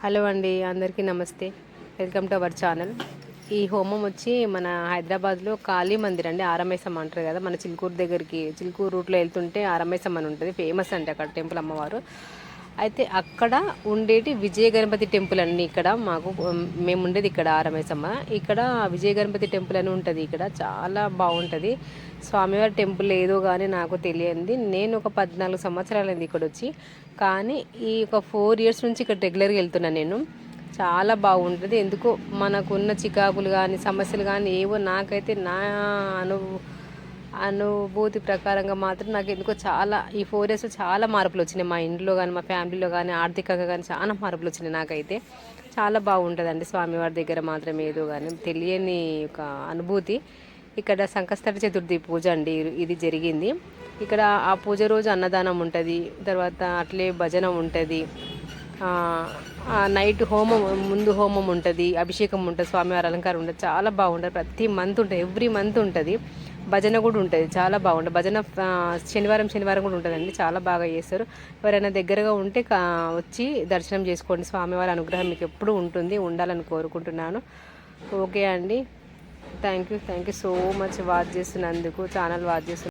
Hello అండి, అందరికీ నమస్తే. Welcome to our channel. ఈ హోమం వచ్చి మన హైదరాబాద్లో కాళీ మందిర్ అండి, ఆరమేసమ్మ అంటారు కదా. మన చిలుకూరు దగ్గరికి, చిలుకూరు రూట్లో వెళ్తుంటే ఆరమేసమ్మ అని ఉంటుంది, ఫేమస్ అండి అక్కడ టెంపుల్ అమ్మవారు. అయితే అక్కడ ఉండేటి విజయ గణపతి టెంపుల్ అండి. ఇక్కడ మేము ఉండేది ఇక్కడ ఆరమేసమ్మ. ఇక్కడ విజయ గణపతి టెంపుల్ అని ఉంటుంది. ఇక్కడ చాలా బాగుంటుంది స్వామివారి టెంపుల్. ఏదో కానీ నాకు తెలియంది, నేను ఒక 14 సంవత్సరాలైంది ఇక్కడ వచ్చి. కానీ ఈ ఒక 4 ఇయర్స్ నుంచి ఇక్కడ రెగ్యులర్గా వెళ్తున్నాను నేను. చాలా బాగుంటుంది. ఎందుకో మనకున్న చికాకులు కానీ సమస్యలు కానీ ఏవో నాకైతే నా అను అనుభూతి ప్రకారంగా మాత్రం నాకు ఎందుకో చాలా ఈ 4 ఇయర్స్ చాలా మార్పులు వచ్చినాయి. మా ఇంట్లో కానీ మా ఫ్యామిలీలో కానీ ఆర్థికంగా కానీ చాలా మార్పులు వచ్చినాయి. నాకైతే చాలా బాగుంటుందండి స్వామివారి దగ్గర మాత్రం. ఏదో కానీ తెలియని ఒక అనుభూతి. ఇక్కడ సంకష్టహర చతుర్థి పూజ అండి ఇది జరిగింది. ఇక్కడ ఆ పూజ రోజు అన్నదానం ఉంటుంది, తర్వాత అట్లే భజన ఉంటుంది, నైట్ హోమం, ముందు హోమం ఉంటుంది, అభిషేకం ఉంటుంది, స్వామివారి అలంకారం ఉంటుంది. చాలా బాగుంటుంది. ప్రతి మంత్ ఉంటుంది, ఎవ్రీ మంత్ ఉంటుంది. భజన కూడా ఉంటుంది, చాలా బాగుంటుంది. భజన శనివారం కూడా ఉంటుందండి, చాలా బాగా చేస్తారు. ఎవరైనా దగ్గరగా ఉంటే వచ్చి దర్శనం చేసుకోండి. స్వామివారి అనుగ్రహం మీకు ఎప్పుడు ఉంటుంది, ఉండాలని కోరుకుంటున్నాను. ఓకే అండి, thank you so much watch చేస్తున్నందుకు, ఛానల్ వాచ్ చేస్తున్నందుకు.